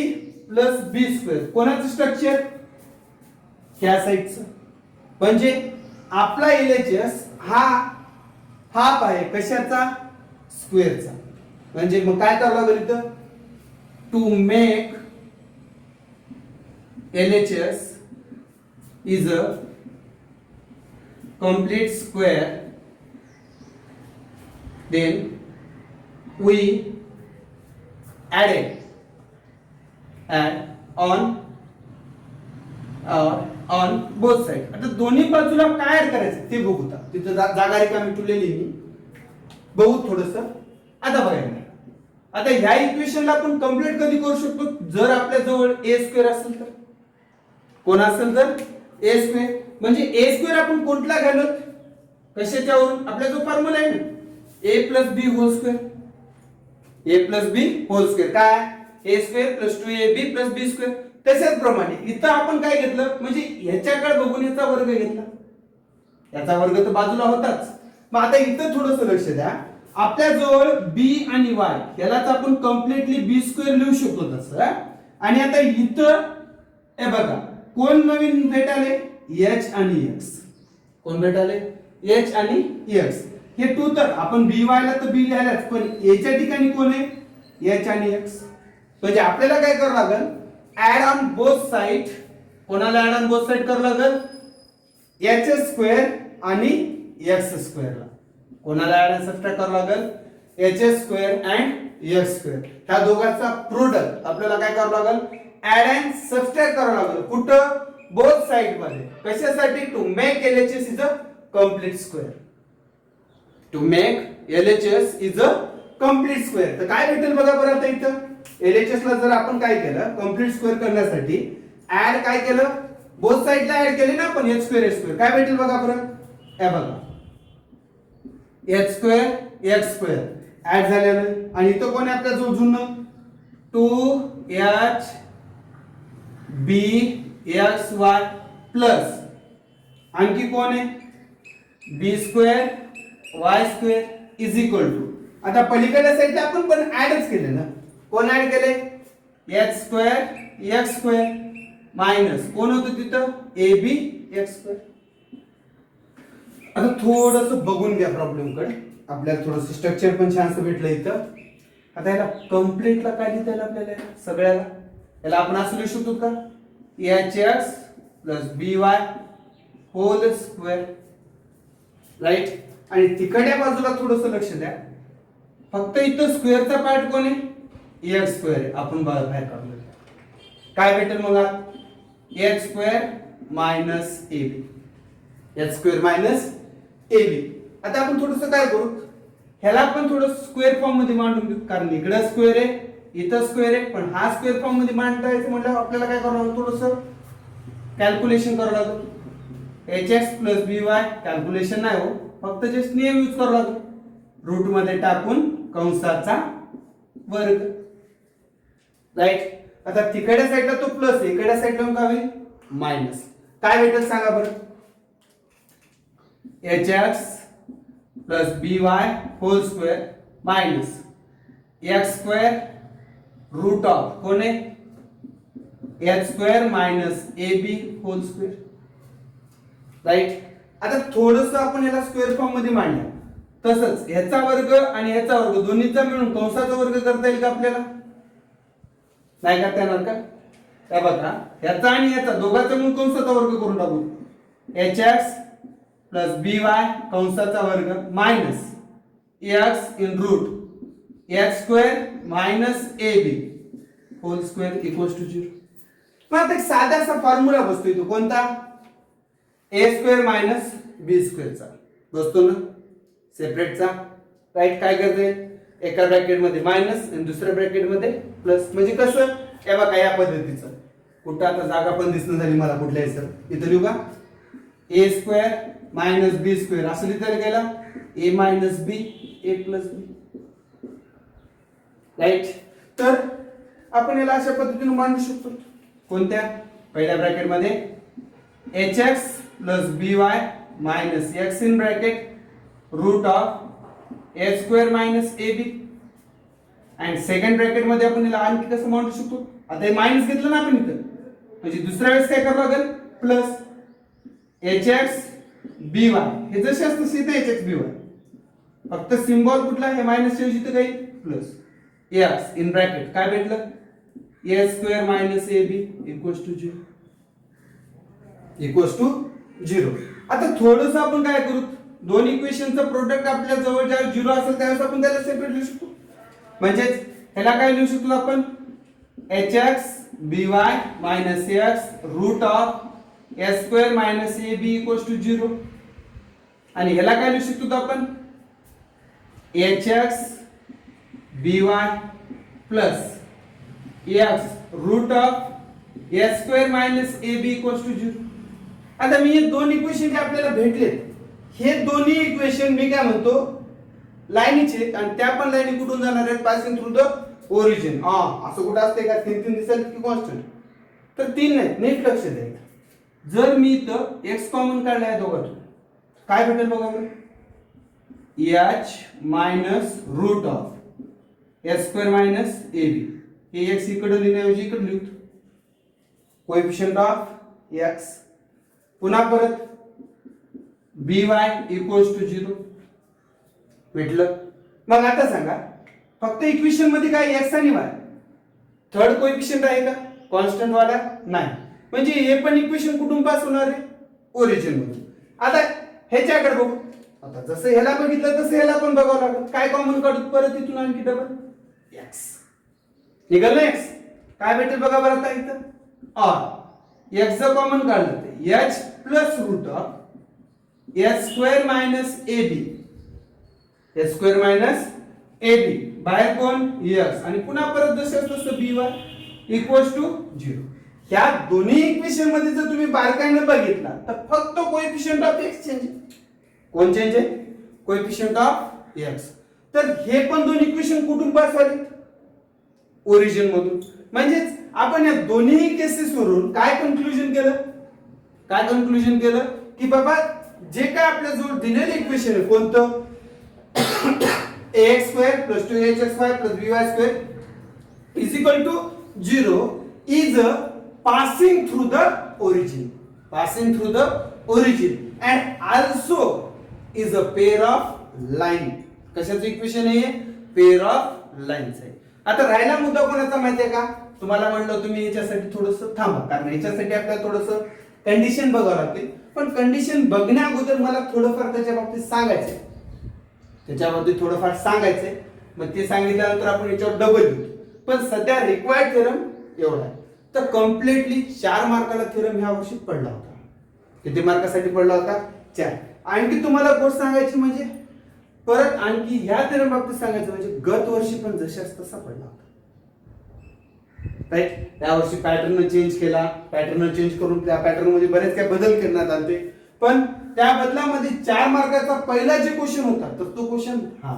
प्लस बी स्क्वेअर कोणाचं स्ट्रक्चर ह्या साईडचं, म्हणजे आपला LHS हा हाफ आहे कशाचा स्क्वेअरचा. म्हणजे मग काय करावं लागेल इथं, to make LHS is a complete square, then we add on both side. आता दोन्ही बाजूला काय ऍड करायचं ते बघू. तिथं जागा रिकामी ठेवलेली मी बघू थोडस. आता बघायला आता ह्या इक्वेशनला आपण कंप्लीट कधी करू शकतो, जर आपल्या जवळ ए स्क्वेअर असेल तर. कोण असेल तर ए स्क्वेअर, म्हणजे ए स्क्वेअर आपण कोणता घालत कशाच्यावरून, आपला जो फॉर्म्युला आहे ना ए प्लस बी होल स्क्वेअर, ए प्लस बी होल स्क्वेअर काय ए square plus 2ab plus B square. तशाच प्रमाणे इथं आपण काय घेतलं, म्हणजे ह्याच्याकडे बघून याचा वर्ग घेतला, याचा वर्ग तर बाजूला होताच. मग आता इथं थोडस लक्ष द्या, आपल्या जवळ बी आणि वाय यालाच आपण कम्प्लिटली बी स्क्वेअर लिहू शकतो तसं. आणि आता इथं हे बघा कोण नवीन भेटाले एच आणि एक्स, कोण भेटाले एच आणि एक्स. हे टू तर आपण बी वाय ला तर बी लिहायलाच, पण एच्या ठिकाणी कोण आहे एच आणि एक्स. म्हणजे आपल्याला काय करावं लागेल, ऍड ऑन बोथ साइड. कोणाला ऍड ऑन बोथ साइड करावं लागेल, एच स्क्वेअर आणि एक्स स्क्वेअरला. कोणाला ऍड ऑन सबट्रॅक्ट करावं लागेल, H square and x square. ह्या दोघांचा प्रोडक्ट आपल्याला काय करावं लागेल, ऍड अँड सबट्रॅक्ट करावं लागेल. कुठं बोथ साइड मध्ये. कशासाठी, to make LHS is a complete square. To make LHS is a complete square. तर काय भेटेल बघा बरं. आता इथं LHS ला जर आपण काय केलं कम्प्लीट स्क्वेअर करण्यासाठी ऍड काय केलं, बोथ साइडला ऍड केले ना आपण एच स्क्वेअर एच स्क्वेअर. काय भेटेल बघा बरं, हे बघा H square X square add झालेलं. आणि इथं कोण आहे आपल्या जवळ जुनं 2h बी एक्स वाय प्लस आणखी कोण आहे B square Y square is equal to. आता पलीकडल्या साईडला आपण पण ऍडच केले ना, कोण ऍड केले H square X square minus कोण होतं तिथं ए बी एक्स स्क्वेअर. आता थोडस बघून घ्या प्रॉब्लेम कडे, आपल्याला थोडस स्ट्रक्चर पण छानसं भेटलं इथं. आता याला कम्प्लीटला काय लिहिता येईल आपल्याला सगळ्याला, याला आपण असं लिहू शकतो का H X plus B Y whole square right. आणि तिकडच्या बाजूला थोडस लक्ष द्या, फक्त इथं स्क्वेअरचा पार्ट कोण आहे एक्स स्क्वेअर आहे, आपण बाहेर काढूया. काय भेटेल मग H square minus A B, H square minus A B. आता आपण थोडस काय करू, ह्याला आपण थोडं स्क्वेअर फॉर्म मध्ये मांडून घेऊ, कारण इकडे स्क्वेअर आहे इथं स्क्वेअर आहे, पण हा स्क्वेअर फॉर्म मध्ये मांडता यायचं म्हटलं आपल्याला काय करावं लागेल, थोडस कॅल्क्युलेशन करावं लागेल. H X plus B Y calculation नाही हो, फक्त जस्ट नियम यूज करावं लागेल, रूट मध्ये टाकून कंसाचा वर्ग राईट. आता तिकडच्या साईडला तो प्लस आहे, इकडच्या साईडला काय होईल मायनस. काय भेटेल सांगा बरं, H X plus B Y whole square minus X square root of कोण आहे H square minus A B whole square right. आता थोडस आपण याला स्क्वेअर फॉर्म मध्ये मांडलं, तसंच ह्याचा वर्ग आणि ह्याचा वर्ग दोन्हीचा मिळून कंसाचा वर्ग करता येईल का आपल्याला, नाही करता येणार का. त्या बघा ह्याचा आणि ह्याचा दोघांचा मिळून कंसाचा वर्ग करून टाकू, H X plus B Y कंसाचा वर्ग minus X in root X square minus A B whole square equals to 0. मग आता एक साधा असा फॉर्म्युला बसतोय तो कोणता, ए स्क्वेअर मायनस बी स्क्वेअरचा बसतो ना सेपरेटचा राईट. काय करते एका ब्रॅकेटमध्ये मायनस आणि दुसऱ्या ब्रॅकेटमध्ये प्लस. म्हणजे कसं हे बघा या पद्धतीचं. कुठं आता जागा पण दिसणं झाली मला कुठल्याही सर. इथं लिहू का A square minus B square असं लिहिता गेला A minus B A plus B. Right. तर आपण याला अशा पद्धतीने मांडू शकतो. कोणत्या पहिल्या ब्रॅकेटमध्ये H X plus B Y minus X in bracket root of A square minus A B. And second bracket मध्ये आपण याला आणखी कसं मांडू शकतो. आता हे मायनस घेतलं ना आपण इथं म्हणजे दुसऱ्या वेळेस काय करावं लागेल plus H X B Y. हे जसे असतं तसे एच एक्स बी वाय फक्त सिम्बॉल कुठला हे मायनस ऐवजी तर काही प्लस एक्स इन ब्रॅकेट काय भेटलं A square minus A B equals to 0 equals to 0. आता थोडंसं आपण काय करू दोन इक्वेशनचं प्रोडक्ट आपल्या जवळ ज्या 0 असेल त्यावेळेस आपण त्याला सेपरेट लिहू शकतो. म्हणजेच ह्याला काय लिहू शकतो आपण H X B Y minus X root of A square minus A B equals to 0. आणि ह्याला काय लिहू शकतो आपण H X B Y plus X root of A square minus A B equals to 0. आता मी हे दोन इक्वेशन जे आपल्याला भेटले हे दोन्ही इक्वेशन मी काय म्हणतो लाईनीचे आणि त्या पण लाईनी कुठून जाणार आहेत पासिंग थ्रू द ओरिजिन. असं कुठं असते का तीन तीन दिसेल की कॉन्स्टंट. तर तीन नाही नीट लक्ष द्यायचं. जर मी इथं एक्स कॉमन काढला आहे दोघांतून काय भेटेल बघा बरं H minus root of A square minus A B. हे एक्स इकडे लिहिण्याऐवजी इकडे लिहतो कोएफिशिएंट ऑफ एक्स पुन्हा परत बी वाय इक्वल्स टू 0 भेटलं. मग आता सांगा फक्त इक्वेशन मध्ये काय एक्स आणि वाय थर्ड कोएफिशिएंट आहे का कॉन्स्टंट वाला नाही. म्हणजे हे पण इक्वेशन कुठून पास होणार आहे ओरिजिन मधून. आता ह्याच्याकडे बघू. आता जसं ह्याला बघितलं तसं ह्याला पण बघावं लागेल. काय कॉमन काढू परत इथून आणखी डबल एक्स निघाल ना एक्स काय भेटेल बघा बरं आता इथं और एक्स जर कॉमन काढलं तर H plus root of A square minus A B A square minus A B बाहेर कोण एक्स आणि पुन्हा परत जसं तसं बी वाय इक्वल्स टू 0. ह्या दोन्ही इक्वेशन मध्ये जर तुम्ही बारकाईने बघितला तर फक्त कोएफिशिएंट ऑफ एक्स चेंज कोण चेंज आहे कोएफिशिएंट ऑफ एक्स. तर हे पण दोन इक्वेशन कुठून पास झाले ओरिजिन मधून. म्हणजेच आपण या दोन्ही केसेस वरून काय कन्क्लुजन केलं की बाबा जे काय आपल्या जवळ दिलेलं इक्वेशन आहे कोणतं ax square plus 2hxy plus by square is equal to 0 is passing through the origin and also is a pair of line. कशाचं इक्वेशन आहे पेअर ऑफ लाईन्स आहे. आता राहिला मुद्दा कोणाचा माहितीये का तुम्हाला म्हणलं तुम्ही याच्यासाठी थोडंसं थांबा कारण याच्यासाठी आपल्याला थोडंसं कंडिशन बघावं लागते. पण कंडिशन बघण्या अगोदर मला थोडंफार त्याच्या बाबतीत सांगायचंय मग ते सांगितल्यानंतर आपण याच्यावर डबल घेऊ. पण सध्या रिक्वायर्ड थेरम एवढा आहे. तर कम्प्लिटली 4 मार्काला थेरम ह्या वर्षी पडला होता. किती मार्कासाठी पडला होता 4. आणखी तुम्हाला गोष्ट सांगायची म्हणजे परत आणखी ह्या थेरम बाबतीत सांगायचं म्हणजे गत वर्षी पण जशाच तसा पडला होता. राईट. त्या वर्षी पॅटर्न चेंज केला. पॅटर्न चेंज करून त्या पॅटर्न मध्ये बरेच काही बदल करण्यात आले. पण त्या बदलामध्ये 4 मार्काचा पहिला जे क्वेश्चन होता तर तो क्वेश्चन हा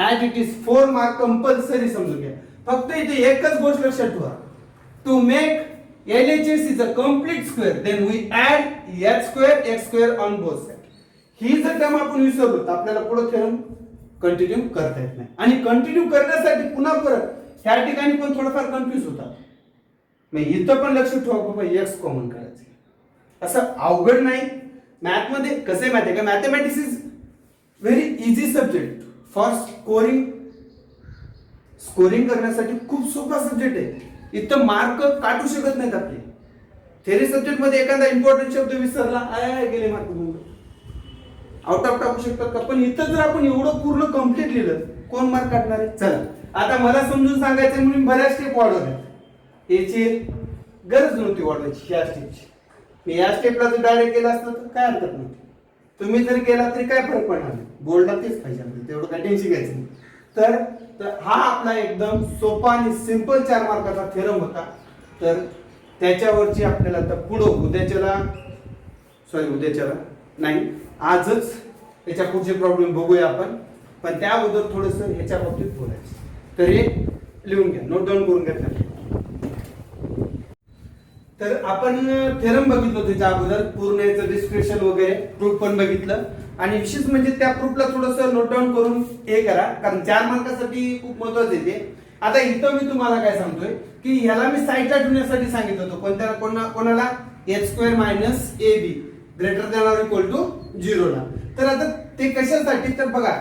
as it is 4 mark compulsory समजून घ्या. फक्त इथे एकच गोष्ट लक्षात ठेवा to make LHS is a complete square then we add h square x square on both sides. ही जर टर्म आपण विसरलो तर आपल्याला पुढे थेरम कंटिन्यू करता येत नाही. आणि कंटिन्यू करण्यासाठी पुन्हा परत ह्या ठिकाणी पण थोडंफार कन्फ्युज होतात. मग इथं पण लक्षात ठेवा बाबा x कॉमन करायचं असं अवघड नाही. मॅथ मध्ये कसे माहिती का mathematics is very easy subject for scoring करण्यासाठी खूप सोपा सब्जेक्ट आहे. इथं मार्क काटू शकत नाहीत आपले. थेरी सब्जेक्ट मध्ये एखादा इम्पॉर्टंट शब्द विसरला गेले मार्क आउट ऑफ टाकू शकतात का. पण इथं जर आपण एवढं पूर्ण कम्प्लीट लिहिलं कोण मार्क काढणार आहे. चला आता मला समजून सांगायचं म्हणून बऱ्याच स्टेप वाढवल्या. याची गरज नव्हती वाढवायची ह्या स्टेपची. मी या स्टेपला जर डायरेक्ट केलं असतं तर काय हरकत नव्हती. तुम्ही जर केला तरी काय फरक पडणार नाही, बोर्डला तेच पाहिजे आपल्याला, तेवढं काय टेन्शन घ्यायचं नाही. तर हा आपला एकदम सोपा आणि सिंपल 4 मार्काचा थेरम होता. तर त्याच्यावरची आपल्याला आता पुढं उद्याच्याला नाही, आजच याच्या पुढचे प्रॉब्लेम बघूया आपण. पण त्या अगोदर थोडस ह्याच्या बाबतीत बोलायचं. तर हे लिहून घ्या, नोट डाऊन करून घ्या. तर आपण थेरम बघितलं त्याच्या अगोदर, पूर्ण याचं डिस्क्रिप्शन वगैरे, प्रूफ पण बघितलं. आणि विशेष म्हणजे त्या प्रूफला थोडंसं नोट डाऊन करून हे करा, कारण 4 मार्कासाठी खूप महत्वाचं आहे ते. आता इथं मी तुम्हाला काय सांगतोय की ह्याला मी साईडला ठेवण्यासाठी सांगितलं होतं. कोणाला h² - ab greater than or equal to 0 ला. तर आता ते कशासाठी, तर बघा,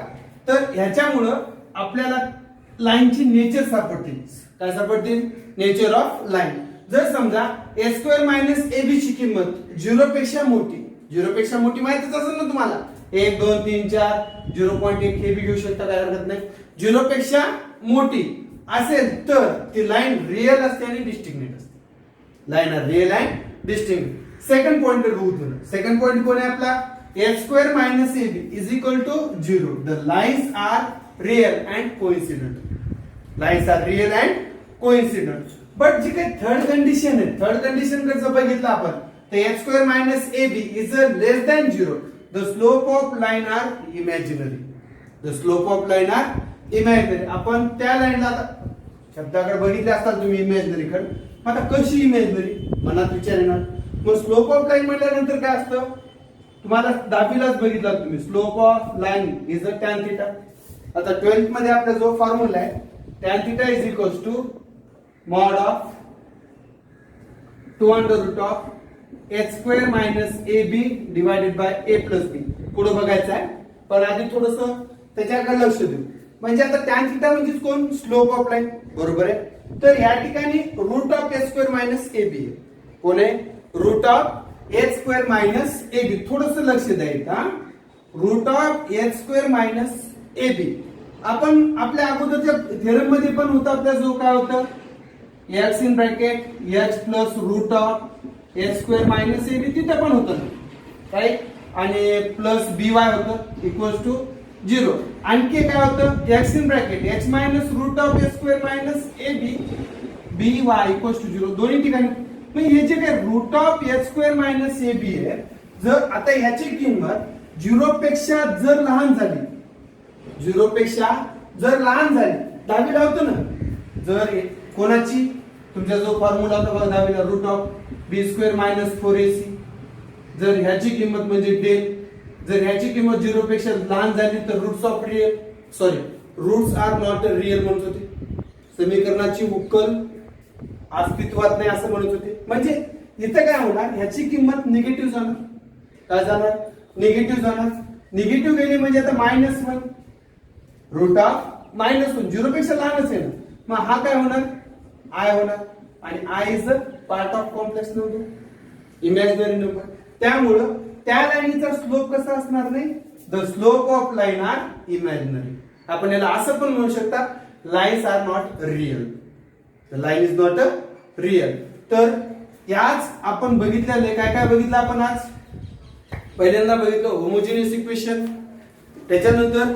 तर ह्याच्यामुळं आपल्याला लाईनची नेचर सापडतील. काय सापडतील? Nature of line. जर समजा h² - ab ची किंमत 0 पेक्षा मोठी माहितीच असेल ना तुम्हाला, 1 2 3 4 0.1 हे बी घेऊ शकता, काय हरकत नाही. 0 पेक्षा मोठी असेल तर ती लाईन रिअल असते आणि डिस्टिंक्ट असते. Line are real and distinct. Second point बघू. सेकंड पॉइंट कोण आहे आपला? h² - ab is equal to 0. The lines are real and coincident. Lines are real and coincident. But जी काही थर्ड कंडिशन आहे, थर्ड कंडिशन जर बघितलं आपण, तर h² - ab is less than 0. The slope of line are imaginary. The slope of line are imaginary. आपण त्या लाईनला शब्दाकडे बघितले असतात तुम्ही, इमॅजिनरी कडे. आता कशी इमॅजिनरी मनात विचार येणार. मग स्लोप ऑफ लाईन म्हटल्यानंतर काय असतं, तुम्हाला 10वीलाच बघितला तुम्ही, slope of line is a tan theta. आता 12th मध्ये आपला जो फॉर्म्युला आहे, tan theta is equals to mod of 2√h² - ab divided by a plus b. पुढे बघायचं आहे, पण आधी थोडस त्याच्याकडे लक्ष देऊ. म्हणजे आता टॅन थिटा म्हणजे कोण? स्लोप ऑफ लाईन, बरोबर आहे. तर या ठिकाणी रूट ऑफ h² - ab आहे. कोण आहे? Root of h² - ab. थोडस लक्ष द्यायचं. रूट ऑफ h² - ab आपण आपल्या अगोदरच्या थेरम मध्ये पण होता, आपल्या जो काय होतं, x in bracket h plus root of h² - ab तिथे पण होतं राईट, आणि प्लस by होतं इक्वल्स टू 0. आणखी काय होतं, x in bracket h minus root of h² - ab by equals to 0. दोन्ही ठिकाणी हे जे काय रूट ऑफ h² - ab आहे, जर आता ह्याची किंमत 0 पेक्षा जर लहान झाली, 0 पेक्षा जर लहान झाली, 10वीला होतं ना, जर कोणाची, तुमचा जो फॉर्म्युला होता बघा 10वीला, रूट ऑफ b² - 4ac, जर ह्याची किंमत म्हणजे डेल, जर ह्याची किंमत 0 पेक्षा लहान झाली तर रूट्स आर नॉट रिअल म्हणत होते. समीकरणाची उकल अस्तित्वात नाही असं म्हणत होते. म्हणजे इथं काय होणार, ह्याची किंमत निगेटिव्ह जाणार. काय जाणार? निगेटिव्ह जाणार. निगेटिव्ह गेली म्हणजे आता -1 रूट ऑफ -1 0 पेक्षा लहानच आहे ना, मग हा काय होणार? आय होणार. आणि i is a part of complex number, imaginary number. त्यामुळं त्या लाईनीचा स्लोप कसा असणार नाही, the slope of line are imaginary. आपण याला असं पण म्हणू शकता, lines are not real. The line is not a real. तर याच आपण बघितलेले काय काय बघितलं आपण आज. पहिल्यांदा बघितलं होमोजिनियस इक्वेशन, त्याच्यानंतर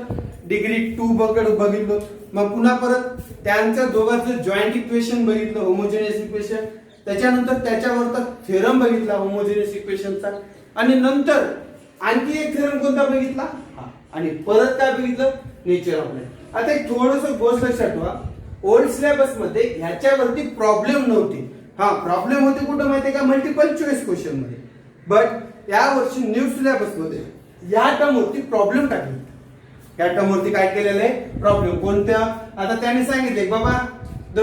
डिग्री 2 बघितलं, मग पुन्हा परत त्यांच्या दोघांचं जॉईंट इक्वेशन बघितलं, होमोजिनियस इक्वेशन. त्याच्यानंतर त्याच्यावरचा थेरम बघितला होमोजिनियस इक्वेशनचा, आणि नंतर आणखी एक थेरम कोणता बघितला, आणि परत काय बघितलं, नेचर ऑफ लाईन. आता एक थोडंसं गोष्ट लक्षात ठेवा, ओल्ड सिलेबस मध्ये ह्याच्यावरती प्रॉब्लेम नव्हते. प्रॉब्लेम होते कुठं माहितीये का, मल्टिपल चॉईस क्वेश्चन मध्ये. बट या वर्षी न्यू सिलेबस मध्ये या टर्मवरती प्रॉब्लेम टाकले. या टर्मवरती काय केलेलं आहे, प्रॉब्लेम. कोणत्या? आता त्याने सांगितले बाबा द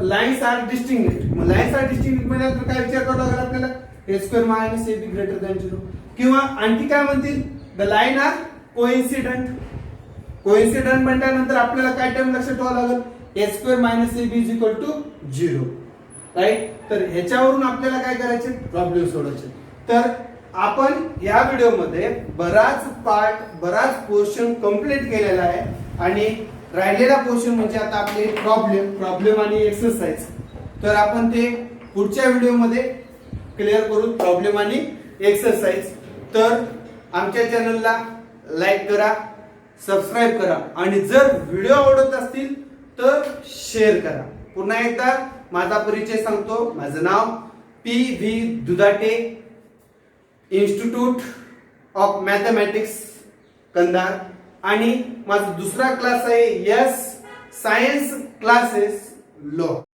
लाईन्स आर डिस्टिंक्ट. मग लाईन्स आर डिस्टिंक्ट म्हणजे काय विचार करावा लागेल आपल्याला, h² - ab ग्रेटर दॅन 0. किंवा आणखी काय म्हणतील, the line are coincident. Coincident म्हटल्यानंतर आपल्याला काय टर्म लक्षात ठेवावं लागेल, h² - ab is equal to 0. Right. तर ह्याच्यावरून आपल्याला काय करायचे, प्रॉब्लेम सोडवायचे. तर आपण या व्हिडिओमध्ये बराच पोर्शन कंप्लीट केलेला आहे, आणि राहिलेला पोर्शन म्हणजे आता आपले प्रॉब्लेम आणि एक्सरसाइज. तर आपण ते पुढच्या व्हिडिओमध्ये क्लिअर करू, प्रॉब्लेम आणि एक्सरसाइज. तर आमच्या चॅनलला लाईक करा, सबस्क्राईब करा आणि जर व्हिडिओ आवडत असतील तर शेअर करा. पुन्हा एकदा माझा परिचय सांगतो. माझं नाव PV Dudhate, institute of mathematics Kandhar आणि माझा दुसरा क्लास आहे यस सायन्स क्लासेस लॉ.